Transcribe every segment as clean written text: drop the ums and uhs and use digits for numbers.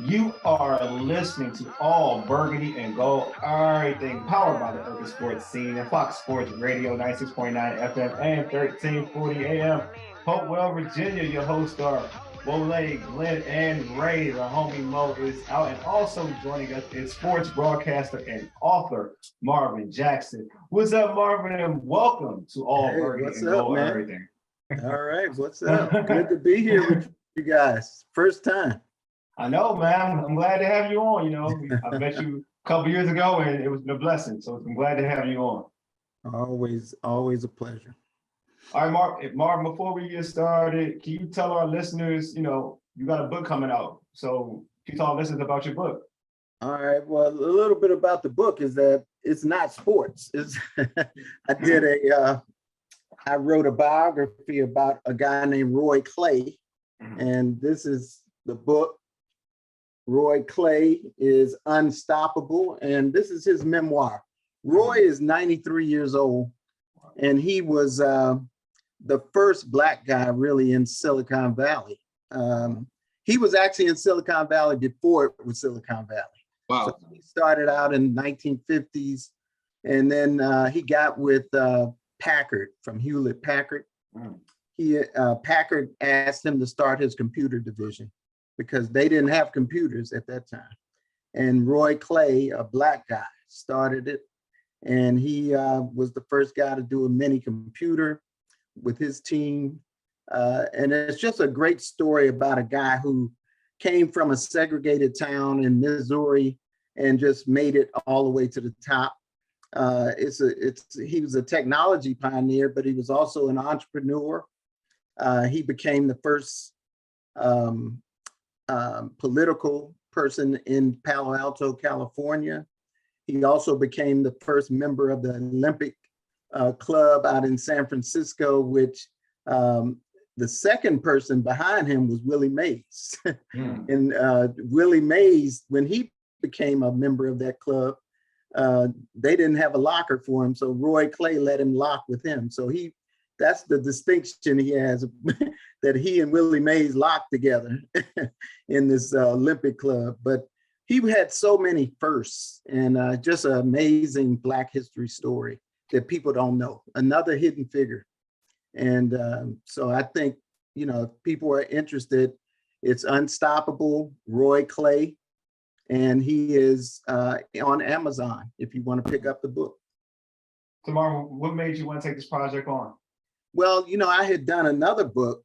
You are listening to All Burgundy and Gold, everything powered by the urban sports scene and Fox Sports Radio 96.9 FM and 1340 AM. Hopewell, Virginia, your hosts are Wole, Glen, and Ray. The homie Mo is out, and also joining us is sports broadcaster and author Marvin Jackson. What's up, Marvin? And welcome to All Burgundy and Gold, everything. All right, what's up? Good to be here with you guys. First time. I know, man. I'm glad to have you on. I met you a couple years ago, and it was a blessing. So I'm glad to have you on. Always a pleasure. All right, Mark, before we get started, can you tell our listeners, you got a book coming out. So can you tell our listeners about your book? All right. Well, a little bit about the book is that it's not sports. I wrote a biography about a guy named Roy Clay, and this is the book. Roy Clay is Unstoppable, and this is his memoir. Roy is 93 years old, and he was the first Black guy really in Silicon Valley. He was actually in Silicon Valley before it was Silicon Valley. Wow. So he started out in 1950s, and then he got with Packard from Hewlett Packard. Packard asked him to start his computer division, because they didn't have computers at that time. And Roy Clay, a Black guy, started it. And he was the first guy to do a mini computer with his team. And it's just a great story about a guy who came from a segregated town in Missouri and just made it all the way to the top. He was a technology pioneer, but he was also an entrepreneur. He became the first political person in Palo Alto, California. He also became the first member of the Olympic Club out in San Francisco, which the second person behind him was Willie Mays. And Willie Mays, when he became a member of that club, they didn't have a locker for him. So Roy Clay let him lock with him. So that's the distinction he has, that he and Willie Mays locked together in this Olympic club. But he had so many firsts, and just an amazing Black history story that people don't know, another hidden figure. And so I think, if people are interested, it's Unstoppable, Roy Clay, and he is on Amazon if you want to pick up the book. Tomorrow, what made you want to take this project on? Well, I had done another book.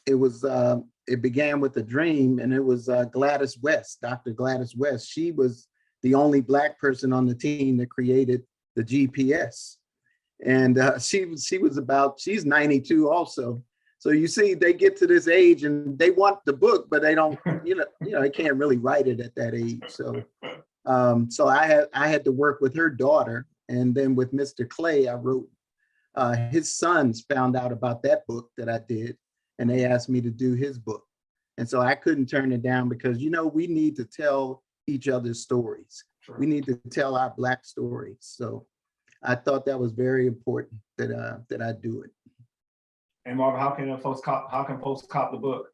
It began with a dream, and it was Gladys West, Dr. Gladys West. She was the only Black person on the team that created the GPS. And she's 92 also. So you see, they get to this age and they want the book, but they don't, they can't really write it at that age. So, so I had to work with her daughter, and then with Mr. Clay, I wrote. His sons found out about that book that I did, and they asked me to do his book. And so I couldn't turn it down because, we need to tell each other's stories. Sure. We need to tell our Black stories. So I thought that was very important that I do it. And Marvin, how can folks cop the book?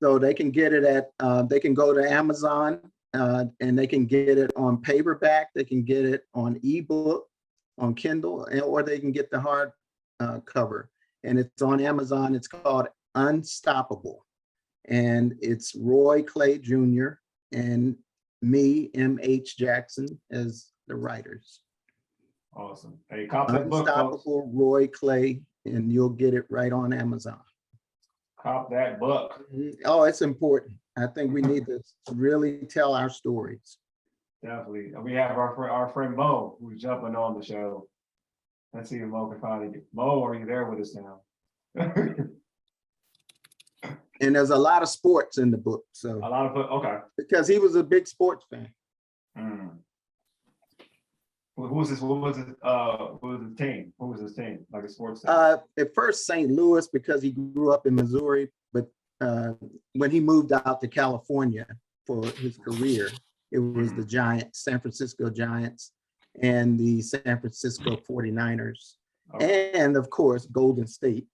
So they can get it they can go to Amazon and they can get it on paperback. They can get it on ebook, on Kindle, or they can get the hard cover, and it's on Amazon. It's called Unstoppable, and it's Roy Clay Jr. and me, M.H. Jackson, as the writers. Awesome. Hey, cop that book, Unstoppable, Roy Clay, and you'll get it right on Amazon. Cop that book. Oh, it's important. I think we need to really tell our stories. Definitely. We have our friend Mo, who's jumping on the show. Let's see if Mo can finally get. Mo, are you there with us now? And there's a lot of sports in the book. So a lot of okay. Because he was a big sports fan. Who was this? What was it? Who was his team? Who was his team? Like a sports team? At first, St. Louis, because he grew up in Missouri, but when he moved out to California for his career, it was the Giants, San Francisco Giants, and the San Francisco 49ers, and of course, Golden State.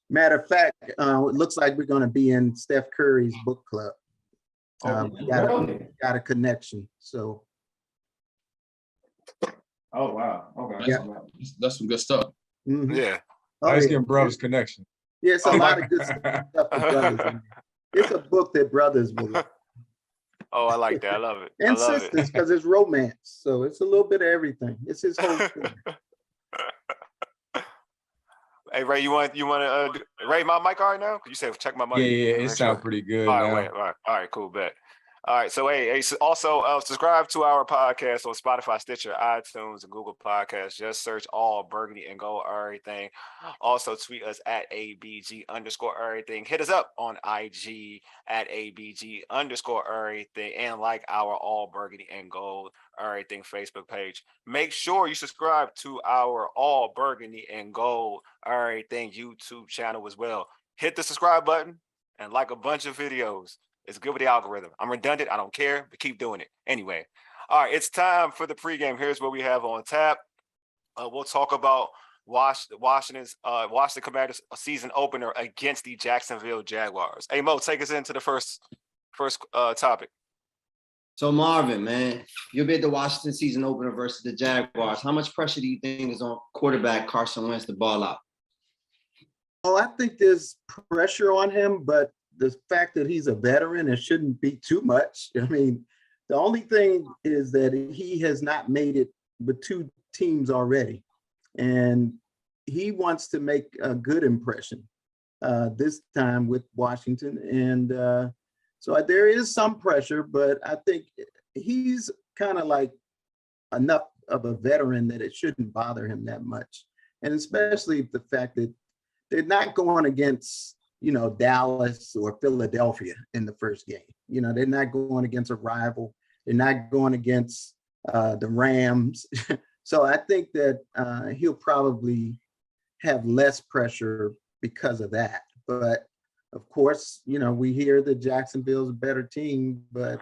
Matter of fact, it looks like we're going to be in Steph Curry's book club. We Really? got a connection. So. Oh wow. Okay. Yeah. That's some good stuff. Mhm. Yeah. Oh, Nice yeah. getting brothers connection. Yeah, it's a Oh, lot of good stuff for brothers in there. It's a book that brothers will like. Oh, I like that. I love it. I And love sisters, because it's romance. So it's a little bit of everything. It's his whole story. it. Hey Ray, you want to Ray my mic all right now? You said check my mic. Yeah, it Make sounds sure. pretty good All right, now. wait, all right, cool, bet. All right, so hey, also subscribe to our podcast on Spotify, Stitcher, iTunes, and Google Podcasts. Just search all Burgundy and Gold Errrything. Also tweet us at ABG_Errrything. Hit us up on IG at ABG_Errrything and like our All Burgundy and Gold Errrything Facebook page. Make sure you subscribe to our All Burgundy and Gold Errrything YouTube channel as well. Hit the subscribe button and like a bunch of videos. It's good with the algorithm. I'm redundant. I don't care, but keep doing it. Anyway, all right, it's time for the pregame. Here's what we have on tap. We'll talk about Washington Commanders season opener against the Jacksonville Jaguars. Hey, Mo, take us into the first topic. So Marvin, man, you'll be at the Washington season opener versus the Jaguars. How much pressure do you think is on quarterback Carson Wentz to ball out? Oh, I think there's pressure on him, but the fact that he's a veteran, it shouldn't be too much. I mean, the only thing is that he has not made it with two teams already. And he wants to make a good impression this time with Washington. And so there is some pressure, but I think he's kind of like enough of a veteran that it shouldn't bother him that much. And especially the fact that they're not going against, Dallas or Philadelphia in the first game. They're not going against a rival. They're not going against the Rams. So I think that he'll probably have less pressure because of that. But of course, we hear that Jacksonville's a better team, but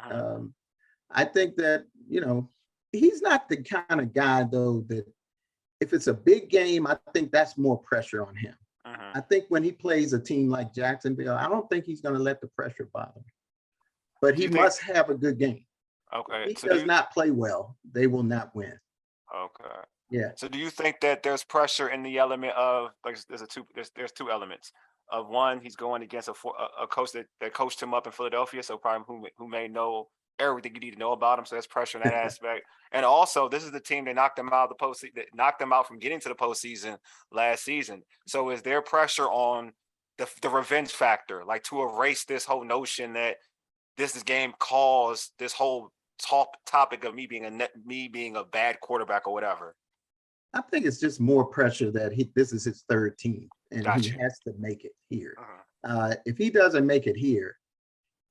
I think that, he's not the kind of guy, though, that if it's a big game, I think that's more pressure on him. I think when he plays a team like Jacksonville, I don't think he's going to let the pressure bother him. But he must have a good game. Okay. If he does not play well, they will not win. Okay. Yeah. So do you think that there's pressure in the element of like there's two elements of one, he's going against a coach that coached him up in Philadelphia, so probably who may know everything you need to know about him. So there's pressure in that aspect. And also, this is the team that knocked them out of the postseason, that knocked them out from getting to the postseason last season. So is there pressure on the revenge factor, like to erase this whole notion that this game caused this whole topic of me being a bad quarterback or whatever? I think it's just more pressure that this is his third team and Gotcha. He has to make it here. If he doesn't make it here,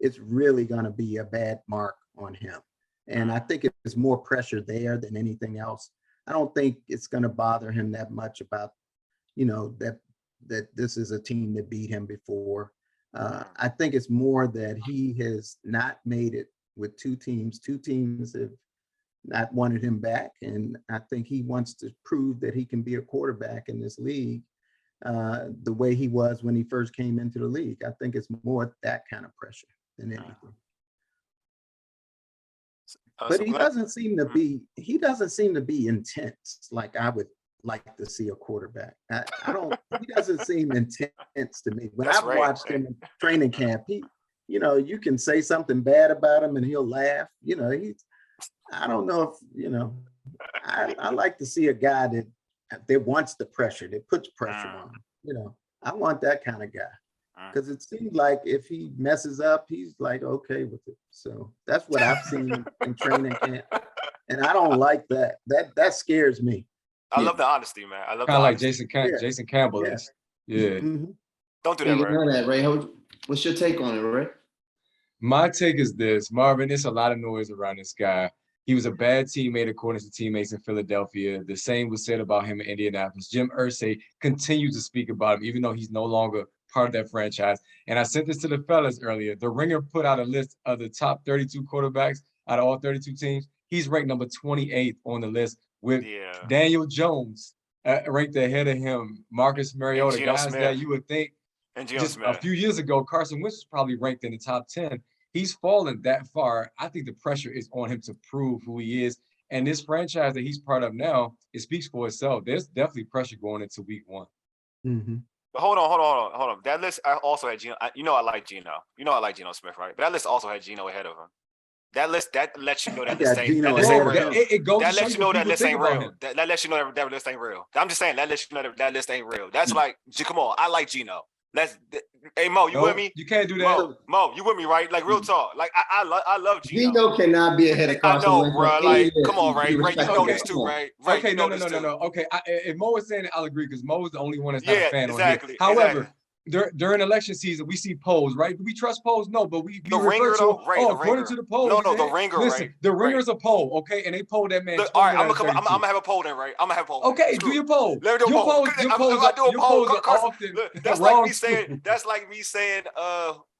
it's really going to be a bad mark on him. And I think it's more pressure there than anything else. I don't think it's going to bother him that much about, that this is a team that beat him before. I think it's more that he has not made it with two teams. Two teams have not wanted him back. And I think he wants to prove that he can be a quarterback in this league the way he was when he first came into the league. I think it's more that kind of pressure than anything. But he doesn't seem to be intense like I would like to see a quarterback. He doesn't seem intense to me. When I've watched him in training camp, you can say something bad about him and he'll laugh. I don't know if, I like to see a guy that wants the pressure, that puts pressure on him. I want that kind of guy. Because it seems like if he messes up, he's like okay with it. So that's what I've seen in training camp, and I don't like that. That scares me. I love the honesty, man. I love kind of like honesty. Jason Campbell is. Yeah. Mm-hmm. Don't do that, You Ray. know that, Ray. What's your take on it, Ray? My take is this, Marvin. There's a lot of noise around this guy. He was a bad teammate according to teammates in Philadelphia. The same was said about him in Indianapolis. Jim Irsay continues to speak about him, even though he's no longer part of that franchise. And I sent this to the fellas earlier. The Ringer put out a list of the top 32 quarterbacks out of all 32 teams. He's ranked number 28 on the list with Daniel Jones ranked ahead of him, Marcus Mariota, guys Smith. That you would think just a few years ago, Carson Wentz was probably ranked in the top 10. he's fallen that far. I think the pressure is on him to prove who he is. And this franchise that he's part of now, it speaks for itself. There's definitely pressure going into week 1. Mm-hmm. But hold on. That list I also had Geno. I like Geno. I like Geno Smith, right? But that list also had Geno ahead of him. That list that lets you know that list ain't real. That lets you know that list ain't real. That lets you know that list ain't real. I'm just saying that lets you know that list ain't real. That's like, come on, I like Geno. Hey Mo, you with me? You can't do that. Mo, you with me, right? Like real talk. Like I love Geno. Geno cannot be ahead of Carson. I know, bro. Like, come on, right? Right, you know this too, right? Right. Okay, no. Okay, if Mo is saying it, I'll agree because Mo is the only one that's not a fan on here. However, during election season, we see polls, right? Do we trust polls? No, but we the ringer, though, right? According to the polls. No, the ringer, listen, right? the ringer's a poll, okay? And they polled that man. Look, all right, I'm gonna have a poll then, right? I'm gonna have a poll. Okay, do your poll. Let me do a poll. Your polls are often that's like me saying. That's like me saying,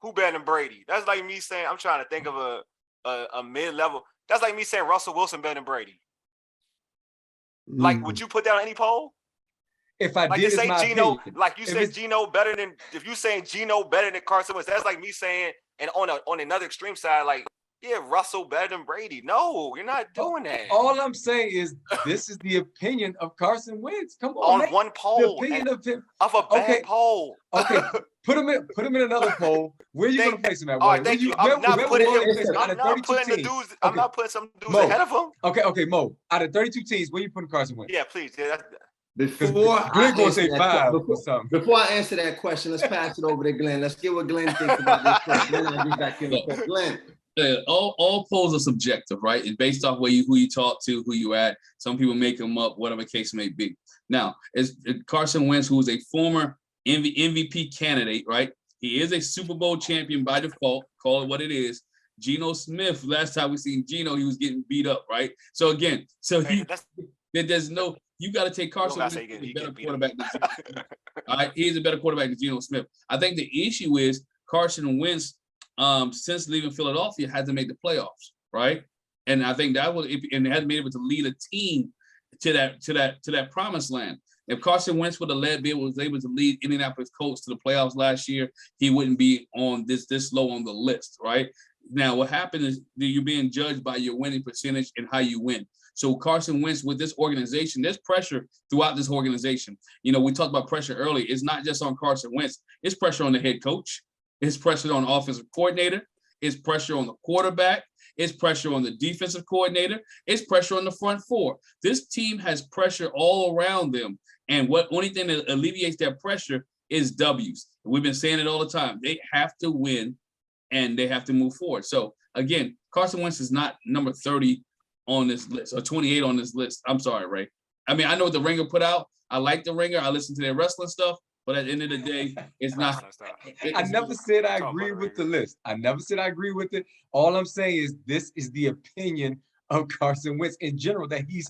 who better than Brady? That's like me saying. I'm trying to think of a mid-level. That's like me saying Russell Wilson better than Brady. Like, would you put down any poll? If I like did, say Geno, like you say Geno better than, if you saying Geno better than Carson Wentz, that's like me saying, and on another extreme side, like, yeah, Russell better than Brady. No, you're not doing that. All I'm saying is this is the opinion of Carson Wentz. Come on, on one poll, the opinion of him of a bad poll. Okay, put him in another poll. Where are you gonna place him at? All right, thank you. I'm not putting some dudes ahead of him. Okay, Mo. Out of 32 teams, where you putting Carson Wentz? Yeah, please. Yeah, Before I answer that question, let's pass it over to Glenn. Let's get what Glenn thinks about this question. Then I'll get back in the Glenn. All polls are subjective, right? It's based off who you talk to, who you at. Some people make them up, whatever case may be. Now, it's Carson Wentz, who is a former MVP candidate, right? He is a Super Bowl champion by default. Call it what it is. Geno Smith, last time we seen Geno, he was getting beat up, right? So again, there's no. You got to take Carson Wentz, a better quarterback than Geno Smith. All right, he's a better quarterback than Geno Smith. I think the issue is Carson Wentz, since leaving Philadelphia, had to make the playoffs, right? And I think that was, and hadn't been able to lead a team to that promised land. If Carson Wentz was able to lead Indianapolis Colts to the playoffs last year, he wouldn't be on this low on the list, right? Now, what happened is that you're being judged by your winning percentage and how you win. So Carson Wentz with this organization, there's pressure throughout this organization. You know, we talked about pressure earlier. It's not just on Carson Wentz. It's pressure on the head coach. It's pressure on the offensive coordinator. It's pressure on the quarterback. It's pressure on the defensive coordinator. It's pressure on the front four. This team has pressure all around them. And what only thing that alleviates that pressure is W's. We've been saying it all the time. They have to win and they have to move forward. So again, Carson Wentz is not number 30 on this list or 28 on this list. I'm sorry, Ray. I mean, I know what the Ringer put out. I like the Ringer. I listen to their wrestling stuff. But at the end of the day, it's not. I never said I agree with the list. I never said I agree with it. All I'm saying is this is the opinion of Carson Wentz in general, that he's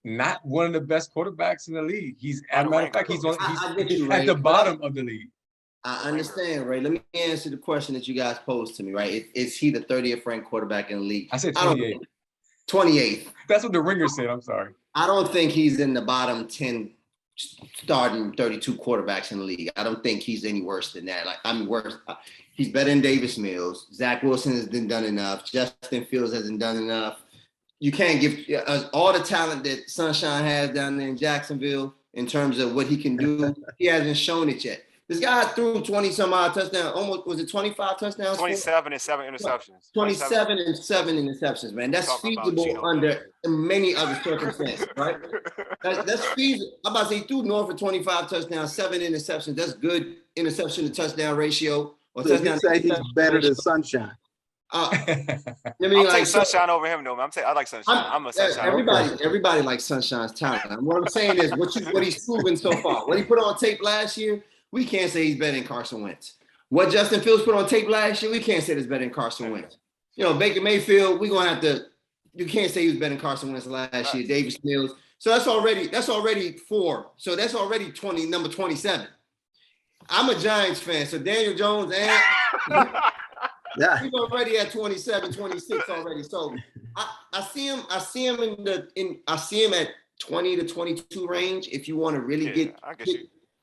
not one of the best quarterbacks in the league. He's, as a matter of fact, he's at the bottom of the league. I understand, Ray. Let me answer the question that you guys posed to me, right? Is he the 30th ranked quarterback in the league? I said 28. 28th. That's what the Ringer said. I'm sorry. I don't think he's in the bottom 10 starting 32 quarterbacks in the league. I don't think he's any worse than that. Like, I mean, worse. He's better than Davis Mills. Zach Wilson hasn't done enough. Justin Fields hasn't done enough. You can't give all the talent that Sunshine has down there in Jacksonville in terms of what he can do. He hasn't shown it yet. This guy threw 20-some-odd touchdowns. Almost, was it 25 touchdowns? 27 and 7 interceptions. 27 and 7 interceptions, man. That's feasible under many other circumstances, right? That's feasible. I'm about to say he threw north of 25 touchdowns, 7 interceptions. That's good interception to touchdown ratio. Or so you say he's better than Sunshine. I'll take Sunshine over him, though. I like Sunshine. I'm a Sunshine. Everybody likes Sunshine's talent. And what I'm saying is what he's proven so far. What he put on tape last year, we can't say he's better than Carson Wentz. What Justin Fields put on tape last year, we can't say it's better than Carson Wentz. You know, Baker Mayfield, we're gonna have to. You can't say he was better than Carson Wentz last year. Davis Mills. So that's already 4. So that's already number 27. I'm a Giants fan, so Daniel Jones and he's already at 27, 26 already. So I see him at 20 to 22 range. If you want to really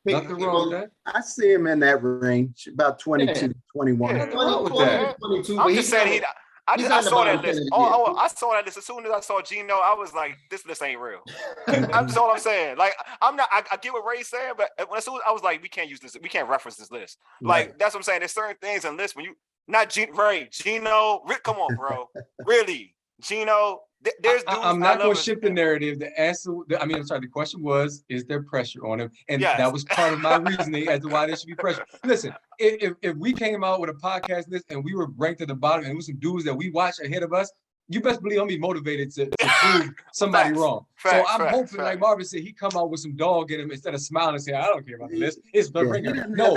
Nothing wrong with that. I see him in that range, about 22, 21. Yeah, nothing wrong with that. 22, I'm but just saying I saw that list. I saw that list as soon as I saw Geno. I was like, this list ain't real. That's all I'm saying. Like, I'm not. I get what Ray's saying, but as soon as I was like, we can't use this. We can't reference this list. Like, that's what I'm saying. There's certain things in lists when you not Ray, Geno. Come on, bro. Really, Geno. There's dudes I'm not going to shift the narrative. The answer, I'm sorry, the question was, is there pressure on him? And that was part of my reasoning as to why there should be pressure. Listen, if we came out with a podcast list and we were ranked at the bottom and it was some dudes that we watch ahead of us, you best believe I'm be motivated to prove somebody wrong. So I'm hoping, like Marvin said, he come out with some dog in him instead of smiling and saying, I don't care about the list. It's the ringer. No,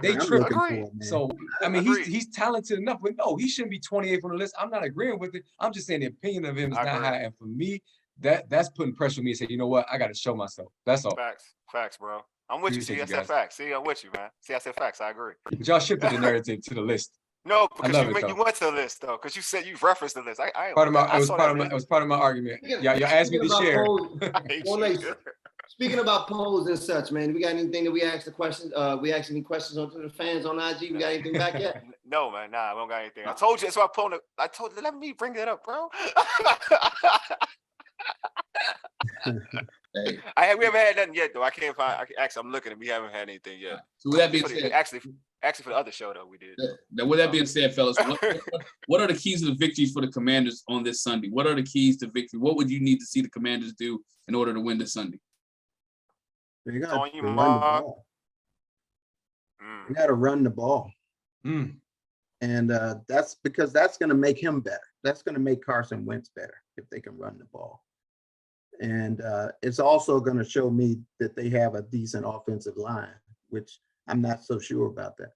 they tripping. So, he's talented enough, but no, he shouldn't be 28th on the list. I'm not agreeing with it. I'm just saying the opinion of him is not high. And for me, that's putting pressure on me to say, you know what? I got to show myself. That's all. Facts, bro. I'm with you. See, I said facts. See, I'm with you, man. See, I said facts. I agree. But y'all shifted the narrative to the list. No, because you went to the list though, because you said you referenced the list. It was part of my argument. Y'all asked me to share. Speaking about polls and such, man, we got anything that we asked the questions? We asked any questions on the fans on IG? We got anything back yet? No, man. Nah, we don't got anything. I told you. So I told you. Let me bring that up, bro. Hey. We haven't had nothing yet, though. I can't find. I'm looking, and we haven't had anything yet. So with that being said, actually for the other show though, we did. Now, with that being said, fellas, what are the keys to the victories for the Commanders on this Sunday? What are the keys to victory? What would you need to see the Commanders do in order to win this Sunday? You got to run the ball. You got to run the ball. And that's because that's going to make him better. That's going to make Carson Wentz better if they can run the ball. And it's also going to show me that they have a decent offensive line, which I'm not so sure about that.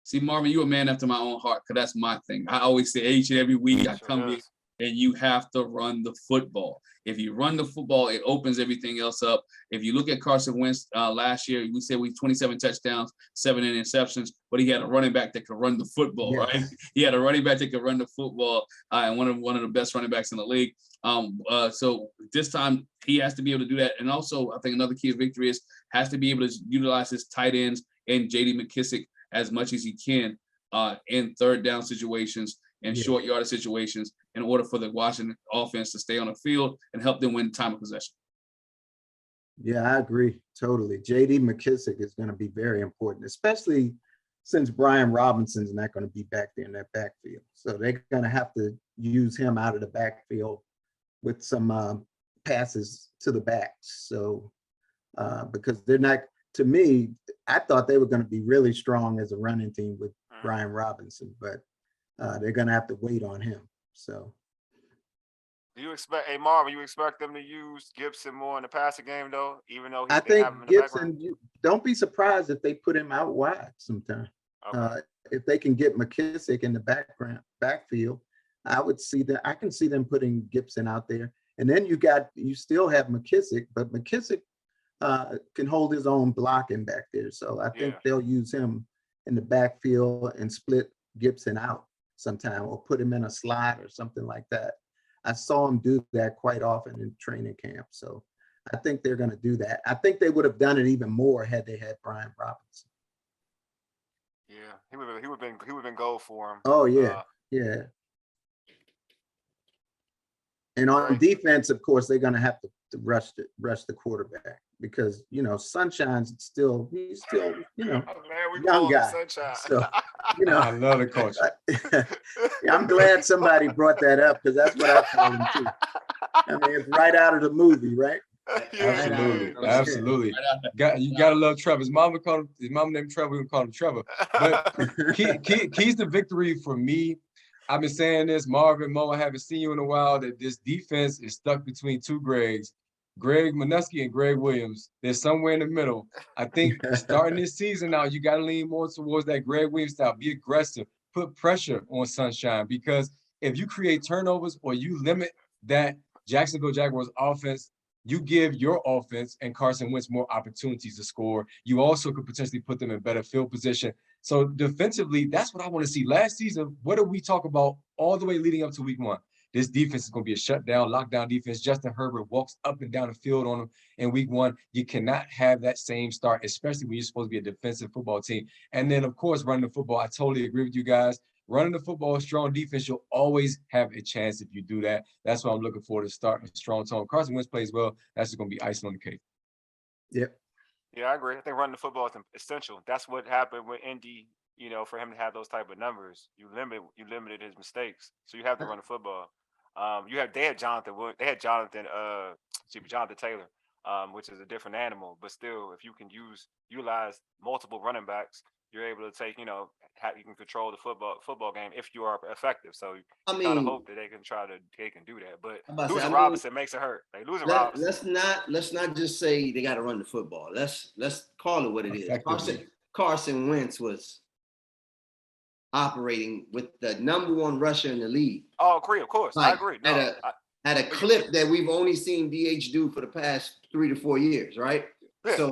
See, Marvin, you're a man after my own heart, because that's my thing. I always say each and every week I come here and you have to run the football. If you run the football, it opens everything else up. If you look at Carson Wentz last year, we said 27 touchdowns, 7 interceptions, but he had a running back that could run the football, right? He had a running back that could run the football, and one of the best running backs in the league. So this time he has to be able to do that. And also, I think another key of victory is has to be able to utilize his tight ends and J.D. McKissick as much as he can in third down situations and short yardage situations in order for the Washington offense to stay on the field and help them win time of possession. Yeah, I agree totally. J.D. McKissick is going to be very important, especially since Brian Robinson's not going to be back there in that backfield. So they're going to have to use him out of the backfield with some passes to the backs. So because they're not, to me, I thought they were going to be really strong as a running team with Brian Robinson, but they're going to have to wait on him. So. Do you expect, Marvin, you expect them to use Gibson more in the passing game, though, even though I think Gibson, don't be surprised if they put him out wide sometime. Okay. If they can get McKissick in the backfield, I can see them putting Gibson out there. And then you still have McKissick, but McKissick can hold his own blocking back there. So I think they'll use him in the backfield and split Gibson out sometime or put him in a slot or something like that. I saw him do that quite often in training camp. So I think they're going to do that. I think they would have done it even more had they had Brian Robinson. Yeah, he would have been gold for him. Oh yeah, yeah. And on defense, of course, they're going to have to rush the quarterback because Sunshine's still young guy. Sunshine. So I love the coach. I'm glad somebody brought that up because that's what I call him too. I mean, it's right out of the movie, right? Absolutely. You gotta love Trevor. His mama named Trevor. We can call him Trevor. But keys to victory for me. I've been saying this, Marvin, Mo, I haven't seen you in a while, that this defense is stuck between two Gregs, Greg Minuski and Greg Williams. They're somewhere in the middle. I think starting this season now, you got to lean more towards that Greg Williams style. Be aggressive. Put pressure on Sunshine, because if you create turnovers or you limit that Jacksonville Jaguars offense, you give your offense and Carson Wentz more opportunities to score. You also could potentially put them in better field position. So defensively, that's what I want to see. Last season, what did we talk about all the way leading up to week 1? this defense is going to be a shutdown, lockdown defense. Justin Herbert walks up and down the field on them in week 1. You cannot have that same start, especially when you're supposed to be a defensive football team. And then, of course, running the football. I totally agree with you guys. Running the football, strong defense, you'll always have a chance if you do that. That's what I'm looking for to start a strong tone. Carson Wentz plays well. That's just going to be icing on the cake. Yep. Yeah, I agree. I think running the football is essential. That's what happened with Indy. For him to have those type of numbers, you limited his mistakes. So you have to run the football. They had Jonathan Taylor, which is a different animal. But still, if you can utilize multiple running backs, you're able to take, you can control the football game if you are effective. So I kind of hope that they can do that. But losing Robinson makes it hurt. Like losing Robinson. Let's not just say they got to run the football. Let's call it what it is. Carson Wentz was operating with the number 1 rusher in the league. Oh, agree, of course. I agree. No, at a clip that we've only seen DH do for the past 3 to 4 years, right? Yeah. So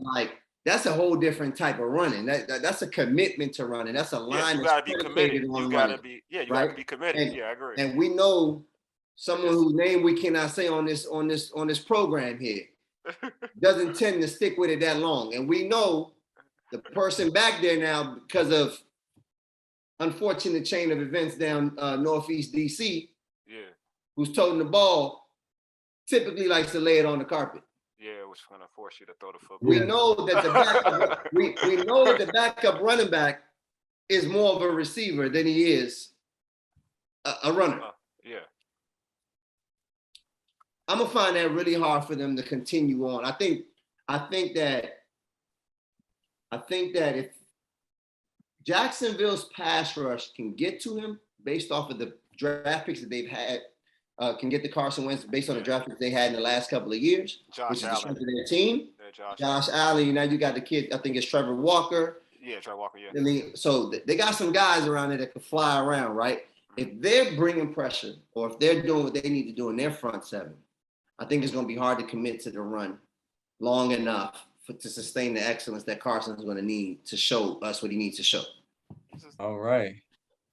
that's a whole different type of running. That's a commitment to running. That's a line. You gotta be committed. You gotta be committed. I agree. And we know someone whose name we cannot say on this program here doesn't tend to stick with it that long. And we know the person back there now, because of unfortunate chain of events down Northeast DC, who's toting the ball, typically likes to lay it on the carpet. Yeah, which is going to force you to throw the football. We know that the backup running back is more of a receiver than he is a runner. I'm gonna find that really hard for them to continue on. I think that if Jacksonville's pass rush can get to him based off of the draft picks that they've had, can get the Carson Wentz based on the draft picks they had in the last couple of years, which is the strength of their team. Josh Allen, now you got the kid, I think it's Trevor Walker. Yeah, Trevor Walker, yeah. I mean, so they got some guys around there that can fly around, right? If they're bringing pressure or if they're doing what they need to do in their front seven, I think it's going to be hard to commit to the run long enough to sustain the excellence that Carson's going to need to show us what he needs to show. All right.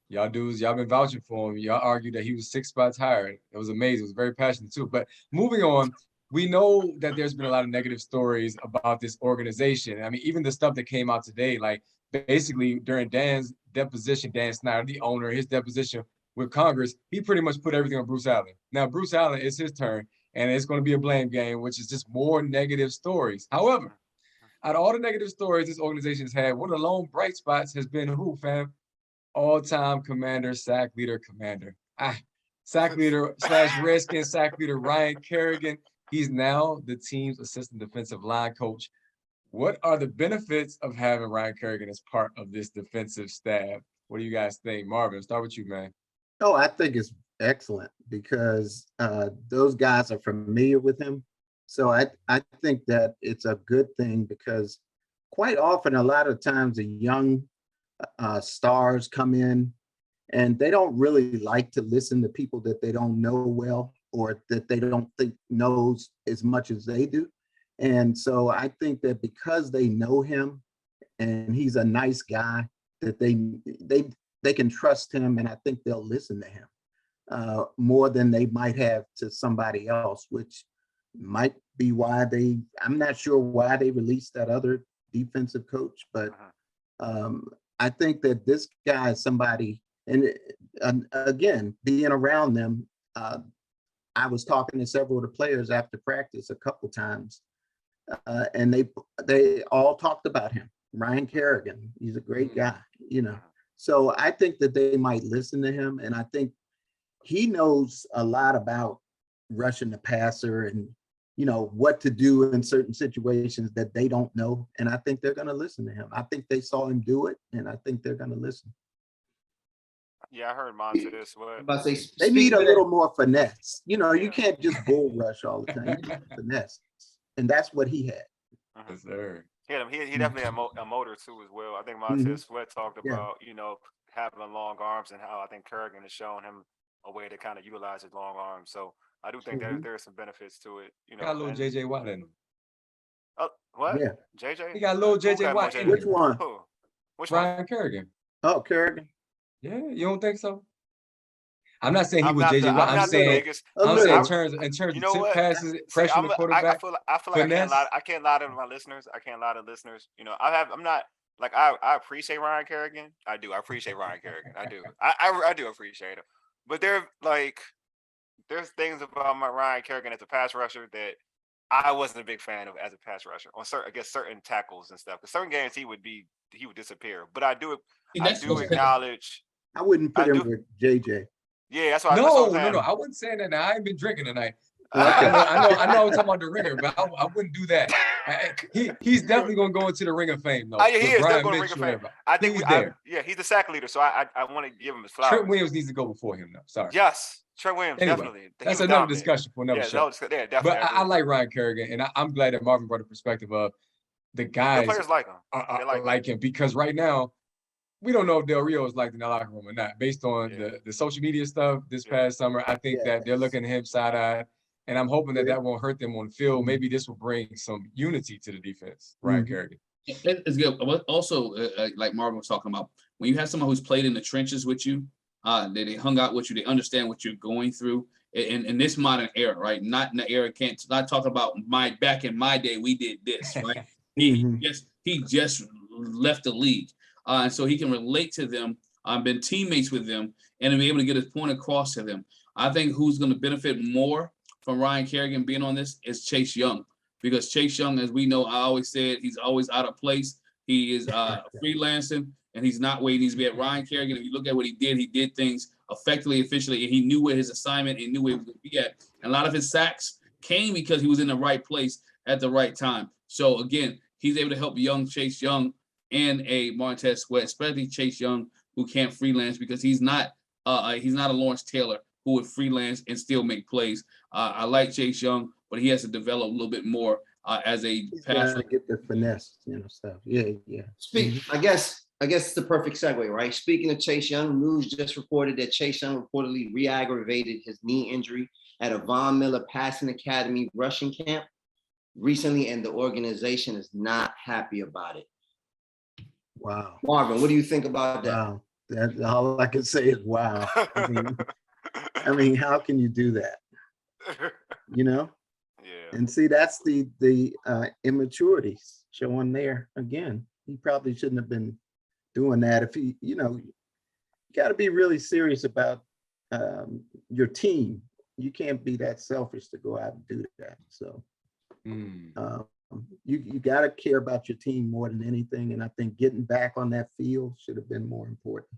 Y'all dudes, y'all been vouching for him. Y'all argued that he was 6 spots higher. It was amazing. It was very passionate too. But moving on, we know that there's been a lot of negative stories about this organization. I mean, even the stuff that came out today, like basically during Dan's deposition, Dan Snyder, the owner, his deposition with Congress, he pretty much put everything on Bruce Allen. Now, Bruce Allen, it's his turn, and it's going to be a blame game, which is just more negative stories. However, out of all the negative stories this organization has had, one of the lone bright spots has been who, fam? All-time commander, sack leader, commander. Sack leader / Redskin sack leader Ryan Kerrigan. He's now the team's assistant defensive line coach. What are the benefits of having Ryan Kerrigan as part of this defensive staff? What do you guys think? Marvin, start with you, man. Oh, I think it's excellent because those guys are familiar with him. So I think that it's a good thing because quite often, a lot of times the young stars come in and they don't really like to listen to people that they don't know well or that they don't think knows as much as they do. And so I think that because they know him and he's a nice guy, that they can trust him, and I think they'll listen to him more than they might have to somebody else, which might be why I'm not sure why they released that other defensive coach, but I think that this guy is somebody, and again, being around them, I was talking to several of the players after practice a couple times, and they all talked about him. Ryan Kerrigan, he's a great guy, So I think that they might listen to him, and I think he knows a lot about rushing the passer and what to do in certain situations that they don't know. And I think they're going to listen to him. I think they saw him do it, and I think they're going to listen. Yeah, I heard mine to this. They need a little more finesse. You can't just bull rush all the time. You need finesse. And that's what he had. Yes, sir. He definitely had a motor too as well. I think Montez Sweat talked about, having long arms and how I think Kerrigan has shown him a way to kind of utilize his long arms. So I do think that there are some benefits to it. Got a little JJ Watt in him. What? Yeah. JJ? He got a little JJ Watt in him. Which one? Which Ryan Kerrigan. Oh, Kerrigan. Yeah, you don't think so? I'm not saying he I'm was not JJ the, Watt. I'm not the biggest. I'm saying I- in terms You of know tip what? passes, See, pressure the quarterback. I feel like finesse. I can't lie to my listeners. I can't lie to listeners. You know, I'm not like I appreciate Ryan Kerrigan. I do. I appreciate Ryan Kerrigan. I do. I do appreciate him. But there's things about my Ryan Kerrigan as a pass rusher that I wasn't a big fan of as a pass rusher on certain tackles and stuff. Because certain games he would disappear. But I do acknowledge. I wouldn't put I him do- with JJ. Yeah, that's what No, I'm saying. I wasn't saying that. Now. I ain't been drinking tonight. Okay. I know. I'm talking about the ringer, but I wouldn't do that. He's definitely gonna go into the Ring of Fame though. Oh, yeah, he with is Brian definitely going to Mitchell Ring and of Fame. everybody. I think He's there. he's the sack leader, so I want to give him his flowers. Trent Williams needs to go before him though. Sorry. Yes, Trent Williams, Anyway, definitely. He That's was another dominant. discussion for another Yeah, show. definitely. But I like Ryan Kerrigan, and I'm glad that Marvin brought a perspective of the Good guys players like him. They like him, because right now we don't know if Del Rio is liked in the locker room or not, based on the social media stuff this past summer. I think that they're looking at him side-eyed, and I'm hoping that won't hurt them on the field. Maybe this will bring some unity to the defense, Ryan Kerrigan. It's good. But also, like Marvin was talking about, when you have someone who's played in the trenches with you, they hung out with you, they understand what you're going through in this modern era, right? Not in the era, not talking about back in my day, we did this, right? He just left the league. And so he can relate to them, been teammates with them, and be able to get his point across to them. I think who's going to benefit more from Ryan Kerrigan being on this is Chase Young, because Chase Young, as we know, I always said, he's always out of place. He is freelancing, and he's not where he needs to be at. Ryan Kerrigan, if you look at what he did things effectively, efficiently, and he knew where his assignment and knew where he was going to be at. And a lot of his sacks came because he was in the right place at the right time. So again, he's able to help Chase Young and a Montez Sweat, especially Chase Young, who can't freelance because he's not a Lawrence Taylor who would freelance and still make plays. I like Chase Young, but he has to develop a little bit more as a passer. Get the finesse, stuff. Yeah. I guess it's the perfect segue, right? Speaking of Chase Young, news just reported that Chase Young reportedly re-aggravated his knee injury at a Von Miller Passing Academy rushing camp recently, and the organization is not happy about it. Wow. Marvin, what do you think about that? Wow. That's all I can say is wow. I mean, how can you do that? Yeah. And see, that's the immaturity showing there again. He probably shouldn't have been doing that. If he, you got to be really serious about your team. You can't be that selfish to go out and do that. So you got to care about your team more than anything. And I think getting back on that field should have been more important.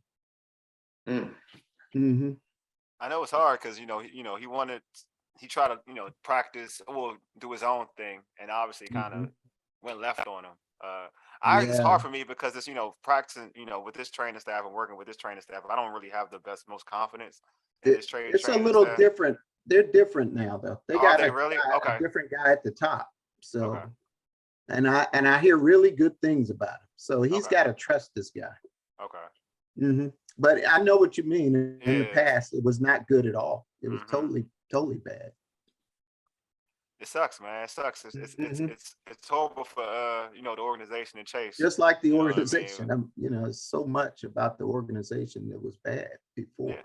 I know it's hard because he tried to practice, do his own thing, and obviously kind of went left on him. It's hard for me because it's practicing with this training staff and working with this training staff. I don't really have the most confidence in this training. It's a little different. They're different now, though. They got a different guy at the top. So, and I hear really good things about him. So he's got to trust this guy. Okay. But I know what you mean. In the past, it was not good at all. It was totally bad. It sucks, man. It sucks. It's horrible for the organization and Chase. Just like the organization. It's so much about the organization that was bad before.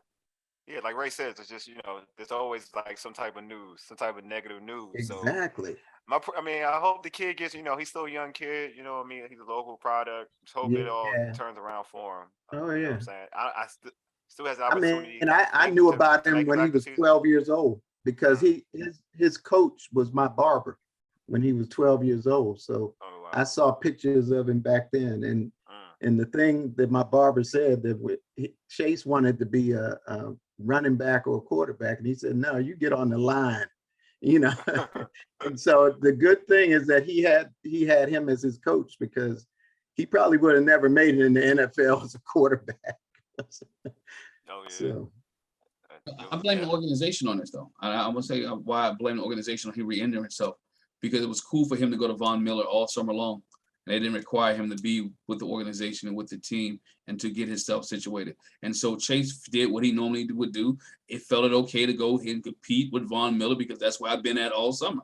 Yeah, like Ray says, it's just there's always like some type of news, some type of negative news. Exactly. So, I hope the kid gets. He's still a young kid. He's a local product. Just hope it all turns around for him. Oh yeah. You know what I'm saying? I still has the opportunity. And I knew about him when he was 12 years old because his coach was my barber when he was 12 years old. So I saw pictures of him back then, and the thing that my barber said that Chase wanted to be a running back or a quarterback, and he said, "No, you get on the line." And so the good thing is that he had him as his coach, because he probably would have never made it in the NFL as a quarterback. So I'm blaming the organization on this, though. I'm gonna say why I blame the organization on him re-injuring himself, because it was cool for him to go to Von Miller all summer long. They didn't require him to be with the organization and with the team and to get himself situated. And so Chase did what he normally would do. It felt okay to go and compete with Von Miller because that's where I've been at all summer.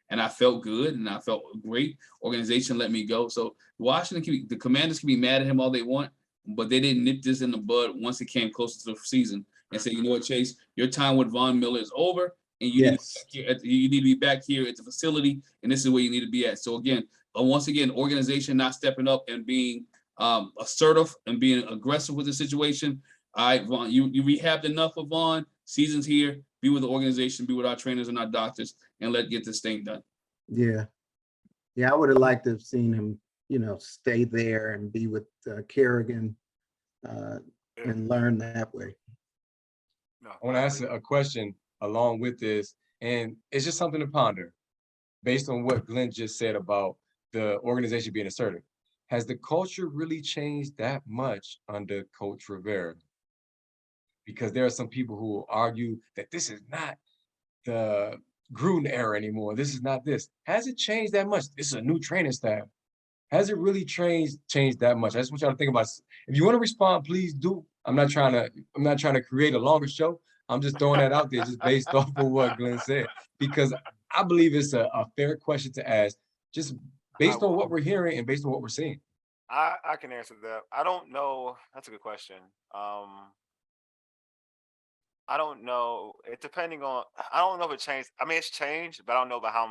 And I felt good and I felt great. Organization let me go. So the Commanders can be mad at him all they want, but they didn't nip this in the bud once it came closer to the season. and say, you know what, Chase, your time with Von Miller is over, and you Yes. you need to be back here at the facility, and this is where you need to be at. So again, once again, organization not stepping up and being assertive and being aggressive with the situation. All right, Vaughn, you rehabbed enough of Vaughn. Season's here. Be with the organization, be with our trainers and our doctors, and let's get this thing done. Yeah. Yeah, I would have liked to have seen him, stay there and be with Kerrigan and learn that way. I want to ask a question along with this, and it's just something to ponder based on what Glenn just said about the organization being assertive. Has the culture really changed that much under Coach Rivera? Because there are some people who will argue that this is not the Gruden era anymore. This is not this. Has it changed that much? This is a new training staff. Has it really changed that much? I just want y'all to think about it. If you want to respond, please do. I'm not trying to create a longer show. I'm just throwing that out there just based off of what Glenn said, because I believe it's a fair question to ask, just based on what we're hearing and based on what we're seeing. I can answer that. I don't know. That's a good question. I don't know. It depending on. I don't know if it changed. I mean, it's changed, but I don't know about how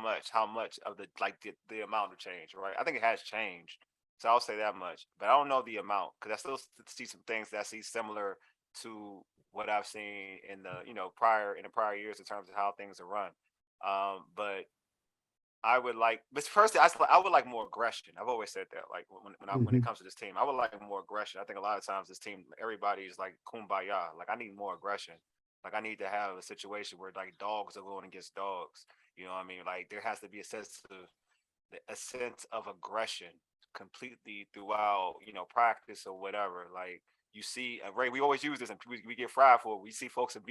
much of the amount of change, right? I think it has changed, so I'll say that much. But I don't know the amount, because I still see some things that I see similar to what I've seen in the prior years in terms of how things are run. But I would like, but first, I would like more aggression. I've always said that. Like when it comes to this team, I would like more aggression. I think a lot of times this team, everybody is like kumbaya. Like, I need more aggression. Like, I need to have a situation where like dogs are going against dogs. You know what I mean? Like, there has to be a sense of aggression completely throughout, practice or whatever. Like, you see, Ray, we always use this, and we get fried for it. We see folks in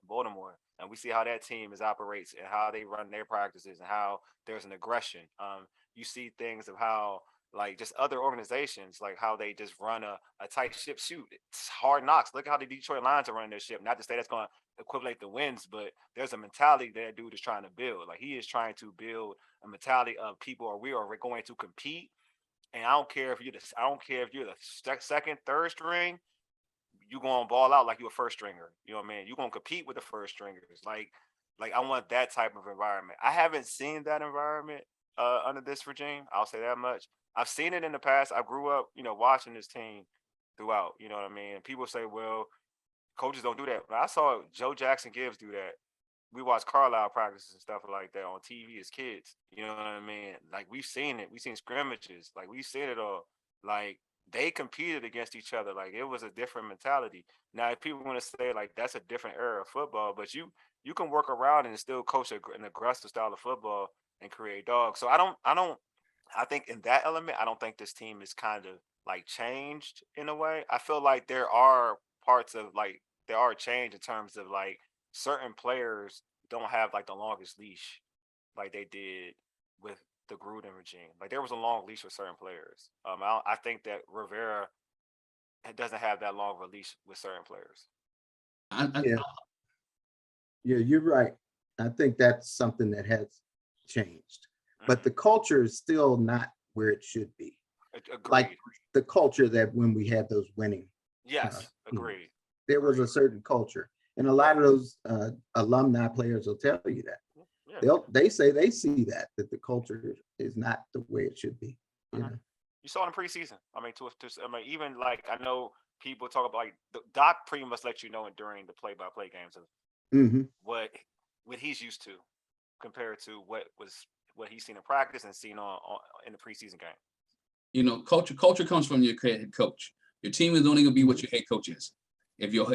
Baltimore, and we see how that team operates and how they run their practices and how there's an aggression. You see things of how, like, just other organizations, like how they just run a tight ship shoot. It's Hard Knocks. Look at how the Detroit Lions are running their ship. Not to say that's going to equivalent the wins, but there's a mentality that dude is trying to build. Like, he is trying to build a mentality of people, we're going to compete. And I don't care if you're the second, third string, you're going to ball out like you're a first stringer. You know what I mean? You're going to compete with the first stringers. Like I want that type of environment. I haven't seen that environment under this regime. I'll say that much. I've seen it in the past. I grew up, watching this team throughout. You know what I mean? And people say, well, coaches don't do that. But I saw Joe Jackson Gibbs do that. We watched Carlisle practices and stuff like that on TV as kids. You know what I mean? Like, we've seen it. We've seen scrimmages. Like, we've seen it all. Like, they competed against each other. Like, it was a different mentality. Now, if people want to say, like, that's a different era of football, but you can work around and still coach an aggressive style of football and create dogs. So I think in that element, I don't think this team is kind of like changed in a way. I feel like there are parts of, like, there are change in terms of, like, certain players don't have like the longest leash like they did with the Gruden regime. Like, there was a long leash with certain players. I think that Rivera doesn't have that long of a leash with certain players. Yeah, you're right. I think that's something that has changed, but the culture is still not where it should be. Agreed. Like the culture that when we had those winning. Yes, agreed. There was a certain culture. And a lot of those alumni players will tell you that. Yeah. They say they see that the culture is not the way it should be. You know? You saw it in preseason. I mean, even like, I know people talk about, like, Doc pretty much let you know during the play-by-play games of what he's used to compared to what he's seen in practice and seen on in the preseason game. Culture comes from your head coach. Your team is only going to be what your head coach is. If your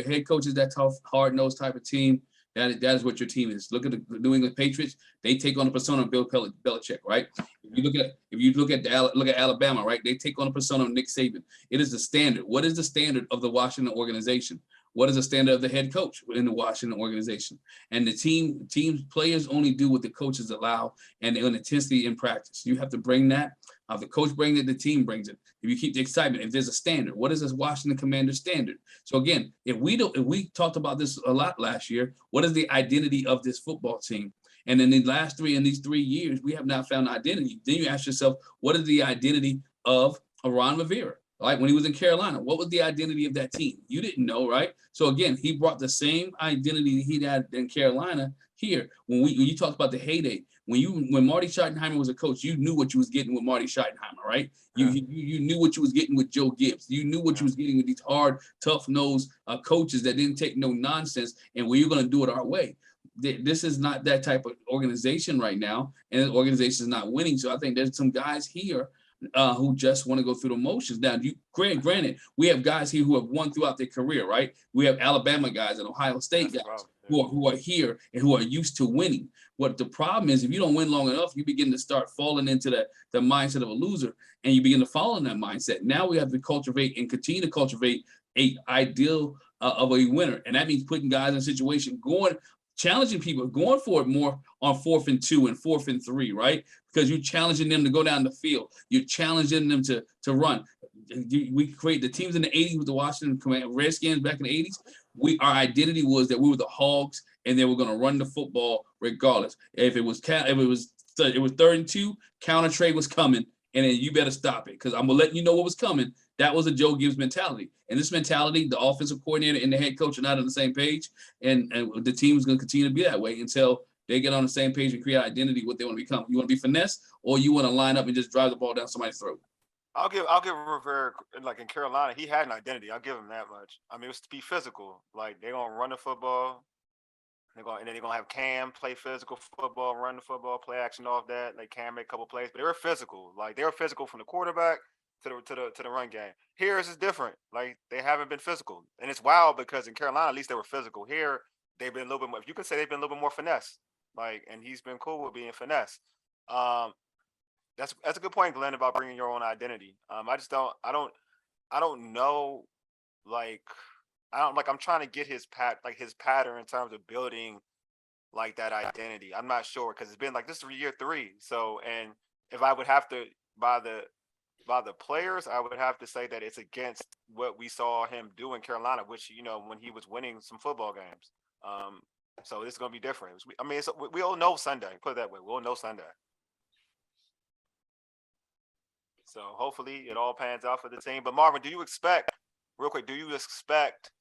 head coach is that tough, hard-nosed type of team, that is what your team is. Look at the New England Patriots; they take on the persona of Bill Belichick, right? If you look at Alabama, right? They take on the persona of Nick Saban. It is the standard. What is the standard of the Washington organization? What is the standard of the head coach in the Washington organization? And the team players only do what the coaches allow and the intensity in practice. You have to bring that. If the coach brings it, the team brings it. If you keep the excitement, if there's a standard, what is this Washington Commanders standard? So again, if we talked about this a lot last year, what is the identity of this football team? And in these 3 years, we have not found identity. Then you ask yourself, what is the identity of Ron Rivera? Like when he was in Carolina, what was the identity of that team? You didn't know, right? So again, he brought the same identity he had in Carolina here. When you talked about the heyday, when Marty Schottenheimer was a coach, you knew what you was getting with Marty Schottenheimer, right? You knew what you was getting with Joe Gibbs. You knew what you was getting with these hard, tough-nosed coaches that didn't take no nonsense, and we're going to do it our way. This is not that type of organization right now, and the organization is not winning. So I think there's some guys here who just want to go through the motions. Now, granted, we have guys here who have won throughout their career, right? We have Alabama guys and Ohio State guys who are here and who are used to winning. What the problem is, if you don't win long enough, you begin to start falling into the mindset of a loser, and you begin to fall in that mindset. Now we have to cultivate and continue to cultivate a ideal of a winner, and that means putting guys in a situation, challenging people, going for it more on 4th and 2 and 4th and 3, right? Because you're challenging them to go down the field. You're challenging them to run. We create the teams in the 80s with the Washington Redskins back in the 80s. Our identity was that we were the Hogs and they were going to run the football regardless. If it was 3rd and 2, counter trade was coming, and then you better stop it because I'm gonna let you know what was coming. That was a Joe Gibbs mentality. And this mentality, the offensive coordinator and the head coach are not on the same page. And the team is going to continue to be that way until they get on the same page and create identity, what they want to become. You want to be finesse, or you want to line up and just drive the ball down somebody's throat? I'll give Rivera, like in Carolina, he had an identity. I'll give him that much. I mean, it was to be physical. Like they're gonna run the football. And then they're gonna have Cam play physical football, run the football, play action off that. Like Cam make a couple plays, but they were physical. Like they were physical from the quarterback to the run game. Here is different. Like they haven't been physical, and it's wild because in Carolina at least they were physical. Here they've been a little bit more. If you could say they've been a little bit more finesse. Like, and he's been cool with being finesse. That's a good point, Glenn, about bringing your own identity. I don't know. Like I'm trying to get his pattern in terms of building like that identity. I'm not sure because it's been like this is year 3. So, and if I would have to by the players, I would have to say that it's against what we saw him do in Carolina, which when he was winning some football games. So it's going to be different. I mean, we all know Sunday. Put it that way. We'll know Sunday. So hopefully it all pans out for the team. But Marvin, real quick, do you expect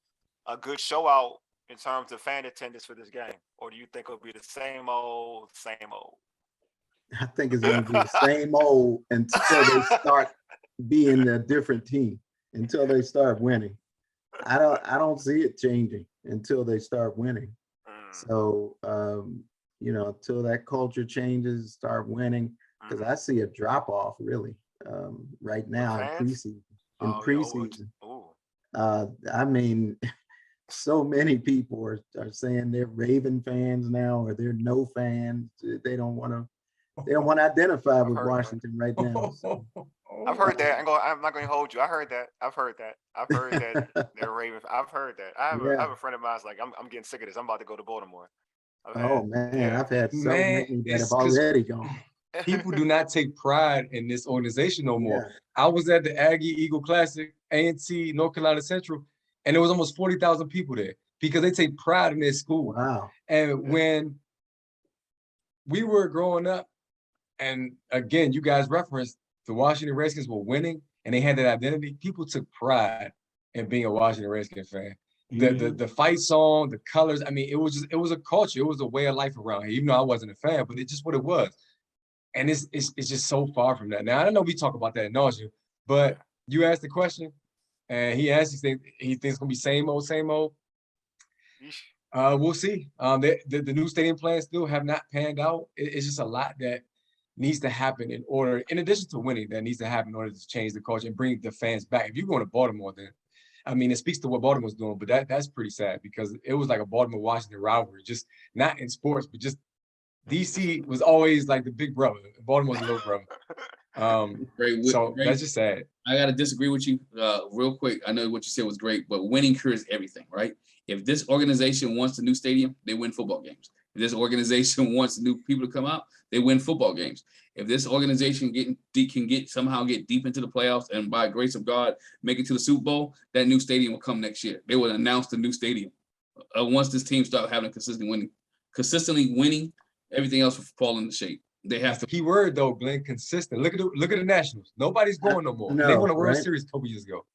a good show out in terms of fan attendance for this game? Or do you think it'll be the same old? I think it's going to be the same old until they start being a different team, until they start winning. I don't see it changing until they start winning. So, until that culture changes, start winning, because I see a drop off really right now in preseason. I mean, so many people are saying they're Raven fans now, or they're no fans. They don't want to identify with Washington right now. So. I've heard that. I'm not going to hold you. I heard that. I've heard that they're Ravens. I've heard that. I have a friend of mine's like, I'm getting sick of this. I'm about to go to Baltimore. I've had so many that have already gone. People do not take pride in this organization no more. Yeah. I was at the Aggie Eagle Classic, A&T, North Carolina Central, and there was almost 40,000 people there because they take pride in their school. Wow. And when we were growing up, and again, you guys referenced the Washington Redskins were winning and they had that identity, people took pride in being a Washington Redskins fan. The fight song, the colors, I mean, it was a culture. It was a way of life around here, even though I wasn't a fan, but it's just what it was. And it's just so far from that. Now, I know we talk about that in nausea, but you asked the question, and he asked, he thinks it's going to be same old, same old. We'll see. The new stadium plans still have not panned out. It's just a lot that needs to happen in addition to winning, that needs to happen in order to change the culture and bring the fans back. If you're going to Baltimore, then, I mean, it speaks to what Baltimore's doing, but that's pretty sad because it was like a Baltimore-Washington rivalry, just not in sports, but just DC was always like the big brother. Baltimore's the little brother. That's just sad. I got to disagree with you real quick. I know what you said was great, but winning cures everything, right? If this organization wants a new stadium, they win football games. If this organization wants new people to come out, they win football games. If this organization can somehow get deep into the playoffs and by grace of God make it to the Super Bowl, that new stadium will come next year. They will announce the new stadium once this team starts having consistently winning. Everything else will fall into shape. They have to. Key word though, Glenn, consistent. Look at the Nationals. Nobody's going no more. No, They won a World right? Series a couple years ago.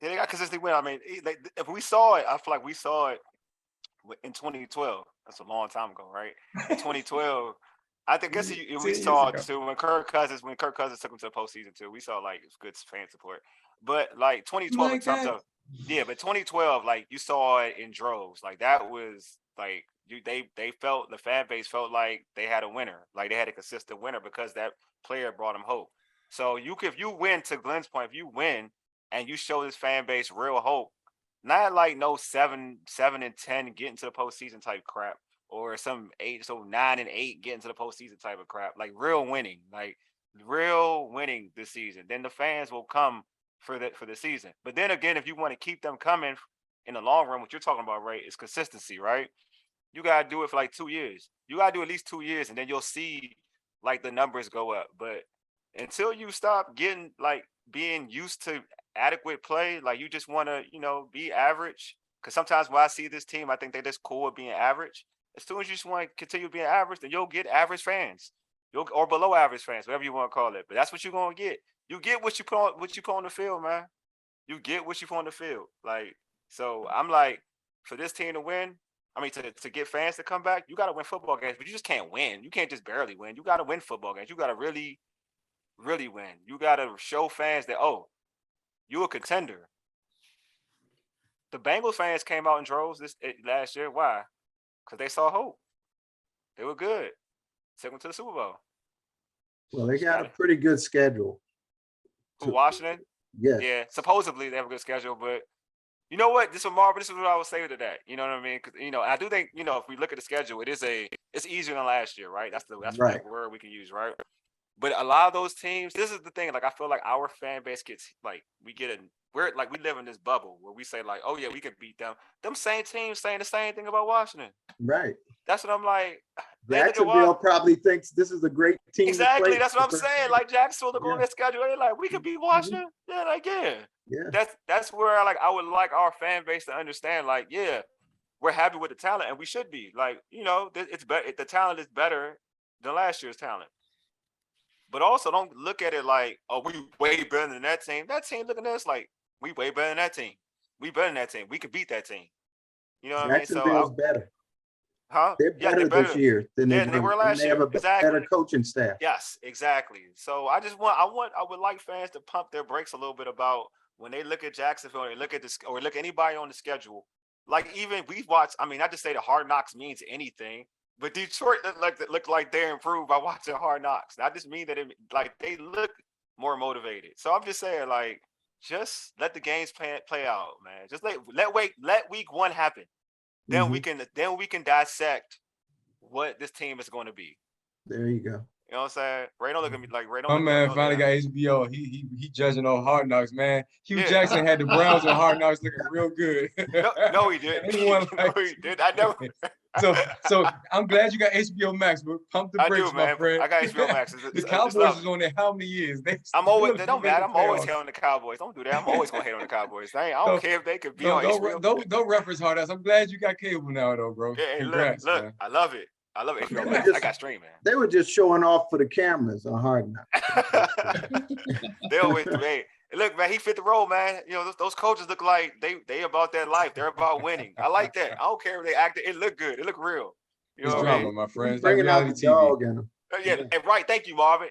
Yeah, they got consistently win. I mean, if we saw it, I feel like we saw it in 2012. That's a long time ago, right? In 2012, I think guess we 10 years saw ago. it too when Kirk Cousins took him to the postseason too. We saw like it was good fan support, but like 2012 in terms of but 2012 like you saw it in droves. Like that was like they felt the fan base felt like they had a winner, like they had a consistent winner because that player brought them hope. So if you win, to Glenn's point, if you win and you show this fan base real hope, not like no 7-10 getting to the postseason type crap, or some 9-8 getting to the postseason type of crap. Like real winning this season. Then the fans will come for the season. But then again, if you want to keep them coming in the long run, what you're talking about, right, is consistency, right? You gotta do it for like 2 years. You gotta do at least 2 years, and then you'll see like the numbers go up. But until you stop being used to adequate play, like you just want to, be average. Because sometimes when I see this team, I think they're just cool with being average. As soon as you just want to continue being average, then you'll get average fans, or below average fans, whatever you want to call it. But that's what you're gonna get. You get what you put on the field, man. You get what you put on the field. Like, so I'm like, for this team to win, I mean, to get fans to come back, you got to win football games, but you just can't win. You can't just barely win. You got to win football games. You got to really, really win. You got to show fans that, oh, you a contender. The Bengals fans came out in droves last year. Why? Because they saw hope. They were good. Took them to the Super Bowl. Well, they got a pretty good schedule. For Washington? Yes. Yeah. Supposedly they have a good schedule, but you know what? This is what I would say to that. You know what I mean? Because I do think if we look at the schedule, it's easier than last year, right? That's right. The word we can use, right? But a lot of those teams, this is the thing. Like I feel like our fan base gets we live in this bubble where we say like, oh yeah, we can beat them. Them same teams saying the same thing about Washington. Right. That's what I'm like. Jacksonville probably thinks this is a great team. Exactly. That's what I'm saying. Like Jacksonville, look on their schedule. They're like, we could beat Washington. Yeah, like yeah. That's where I would like our fan base to understand. Like, yeah, we're happy with the talent, and we should be. Like, it's better. The talent is better than last year's talent. But also, don't look at it like, oh, we way better than that team. That team looking at us like, we way better than that team. We better than that team. We could beat that team. You know what I mean? Jacksonville's better. Huh? They're better this year than they were last year. They have a better coaching staff. Yes, exactly. So I would like fans to pump their brakes a little bit about when they look at Jacksonville, or they look at this, or look at anybody on the schedule. Like even we've watched. I mean, not to say the Hard Knocks means anything, but Detroit look like they're improved by watching Hard Knocks. I just mean that they look more motivated. So I'm just saying, like, just let the games play out, man. Just let week 1 happen. Then we can dissect what this team is going to be. There you go. You know what I'm saying? Ray don't look at me like Ray don't. My man finally got HBO. He judging on Hard Knocks, man. Hugh Jackson had the Browns on Hard Knocks looking real good. No, he didn't. No, he did. I know. So I'm glad you got HBO Max, but pump the brakes, my friend. I got HBO Max. The Cowboys is on there how many years? They don't matter. I'm always hating on the Cowboys. Don't do that. I'm always gonna hate on the Cowboys. I don't care if they could be on HBO. Don't reference Hard Knocks. I'm glad you got cable now, though, bro. Yeah, Congrats, look, man. I love it. I love HBO Max. I got streaming. They were just showing off for the cameras on Hard Knocks. They always do. Hey, look, man, he fit the role, man. Those coaches look like they about that life. They're about winning. I like that. I don't care if they act. It look good. It look real. It's drama, my friends. Bringing out the dog in them. Yeah, right. Thank you, Marvin.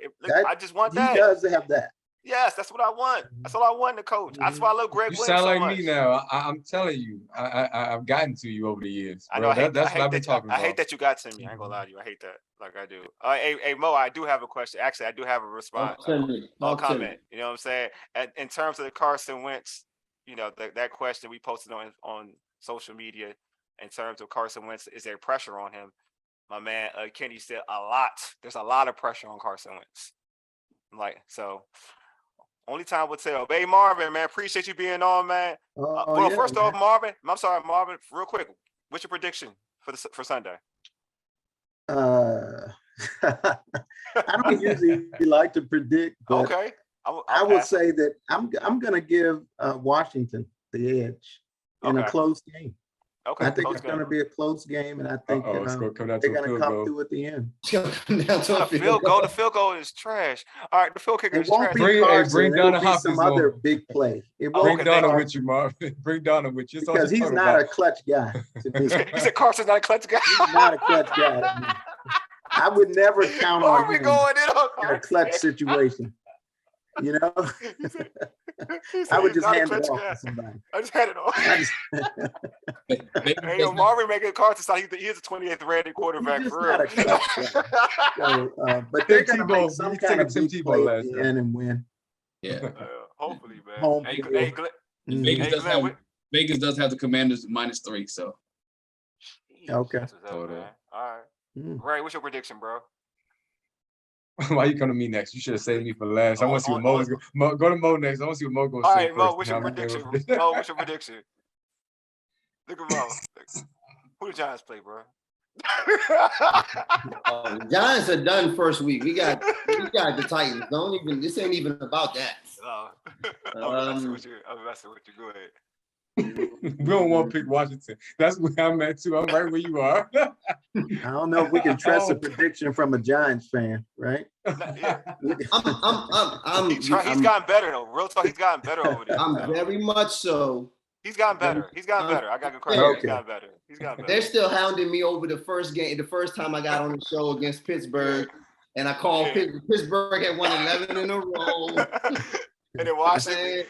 I just want that. He does have that. Yes, that's what I want. That's all I want in the coach. That's why I love Greg. You Glen sound so like much. me now. I'm telling you, I've gotten to you over the years. I know. That's what I've been talking about. I hate that you got to me. I ain't gonna lie to you. I hate that. Like I do. Hey, Mo, I do have a question. Actually, I do have a response. A comment. You know what I'm saying? In terms of the Carson Wentz, that question we posted on social media. In terms of Carson Wentz, is there pressure on him? My man Kenny said a lot. There's a lot of pressure on Carson Wentz. Only time will tell. Hey, Marvin, man, appreciate you being on, man. First off, Marvin, I'm sorry, Marvin, real quick. What's your prediction for Sunday? I don't usually like to predict, but okay. I will say that I'm going to give Washington the edge in a close game. Okay, I think close it's going to game. be a close game, and I think It's gonna come down they're to a going to field come goal. through at the end. Down to a The field goal. The field goal is trash. All right, the field kicker It is won't trash. be Bring Carson. Donna It'll be Hopkins some other on. big play. It Oh, won't Bring okay, be Donna thank you. with you, Marvin. Bring Donna with you. That's all because she's he's talking not about. a clutch guy to me. He said Carson's not a clutch guy. He's not a clutch guy to me. I would never count Why on are we him going in on in a Carson? clutch situation. You know, He said, he I said would he's just not a hand it clutch off guy. to somebody. I just had it on. I just, Vegas Hey, does yo, Marvin making Carson sound he is a 28th rated quarterback he's just for real. not a clutch guy. So, but Tim they're going to Tebow, make some you kind took a of Tim big Tebow play at last the time. end and win. Yeah. Hopefully, man. Home Hey, field. hey, Glen, Mhm. Vegas hey, does Glen, have Vegas does have the Commanders -3, so Okay. That's what's up, man. All right. Mm. Ray, what's your prediction, bro? Why you come to me next? You should have saved me for last. I want to see what Mo was going. Go to Mo next. I want to see what Mo going to All say right, Mo, first. what's Now your I'm gonna prediction? give a Mo, what's your prediction? Look at Mo. Who the Giants play, bro? Giants are done first week. We got the Titans. This ain't even about that. I'm messing with you. Go ahead. We don't want to pick Washington. That's where I'm at too. I'm right where you are. I don't know if we can trust a Oh. prediction from a Giants fan, right? Yeah. He's I'm gotten better though. Real talk, he's gotten better over there. I'm very much so. He's gotten better. He's gotten better. I got good credit. Okay. He's gotten better. He's gotten better. They're still hounding me over the first game, the first time I got on the show against Pittsburgh, and I called Pittsburgh had won 11 in a row. And then Washington.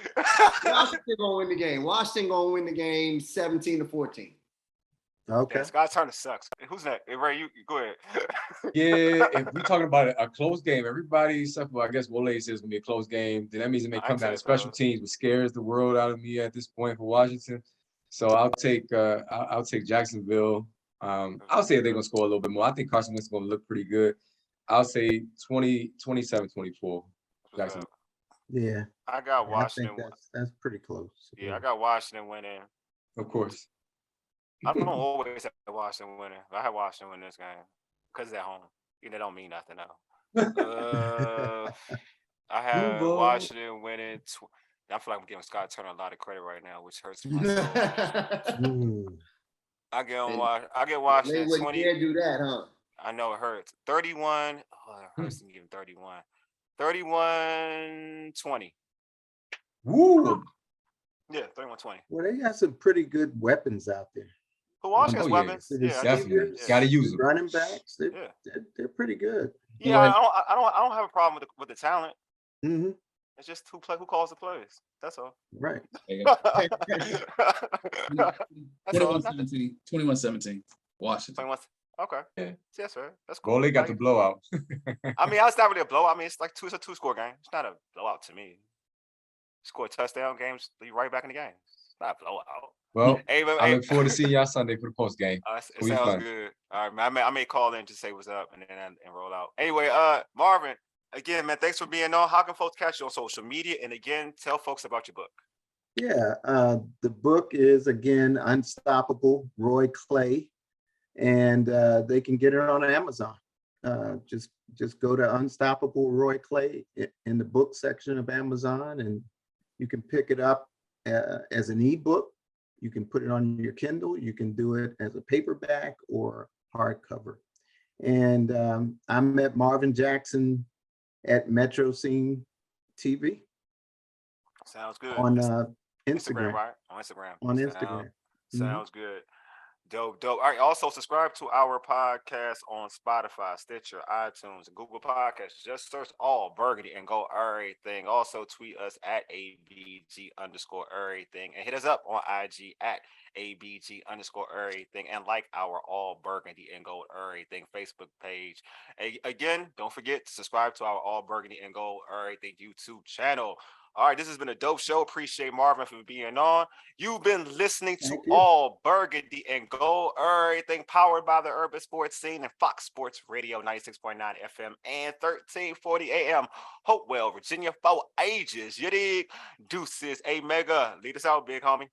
Washington gonna win the game. Washington gonna win the game 17-14. Okay. Yeah, Scott Turner sucks. Who's next? Hey, Ray, you go ahead. Yeah, if we're talking about a close game, everybody except for I guess Wole says it's gonna be a close game. Then that means it may come down to special teams, which scares the world out of me at this point for Washington. So I'll take Jacksonville. I'll say they're gonna score a little bit more. I think Carson Wentz is gonna look pretty good. I'll say 27-24. Jacksonville. Yeah. I got Washington. I think that's pretty close. Yeah, I got Washington winning. Of course. I don't always have Washington winning. I have Washington winning this game because it's at home. It don't mean nothing though. I have Washington winning. I feel like I'm giving Scott Turner a lot of credit right now, which hurts my soul. I get Washington 20. They do that, huh? I know it hurts. 31. Oh, it hurts to give him 31. 31-20. Woo! Yeah, 31-20. Well, they got some pretty good weapons out there. Who Washington's weapons? Yeah, definitely. Got to use them. Running backs, they're pretty good. Yeah, I don't have a problem with the talent. Mm-hmm. It's just who calls the plays. That's all. Right. 21-17. Washington. Okay. Yeah. Yes, sir. That's cool. Wole got the blowout. I mean, it's not really a blowout. I mean, it's a 2-score game. It's not a blowout to me. Score a touchdown games, lead right back in the game. It's not a blowout. Well, I look forward to seeing y'all Sunday for the post game. It sounds good. All right, man. I may call in to say what's up and roll out. Anyway, Marvin, again, man, thanks for being on. How can folks catch you on social media? And again, tell folks about your book. Yeah, the book is again Unstoppable Roy Clay, and they can get it on Amazon. Just go to Unstoppable Roy Clay in the book section of Amazon, and you can pick it up as an ebook. You can put it on your Kindle. You can do it as a paperback or hardcover. And I'm at Marvin Jackson at Metro Scene TV. Sounds good. On Instagram. Right? On Instagram. On Instagram. Sounds good. Dope. All right. Also, subscribe to our podcast on Spotify, Stitcher, iTunes, and Google Podcasts. Just search all Burgundy and go Errrything. Also, tweet us at ABG_Errrything and hit us up on IG at ABG_Errrything and like our All Burgundy and Gold Errrything Facebook page. Again, don't forget to subscribe to our All Burgundy and Gold Errrything YouTube channel. All right, this has been a dope show. Appreciate Marvin for being on. You've been listening to All Burgundy and Gold Errrything, powered by the Urban Sports Scene and Fox Sports Radio 96.9 FM and 1340 AM. Hopewell, Virginia, for ages. You dig? Deuces, A Mega. Lead us out, big homie.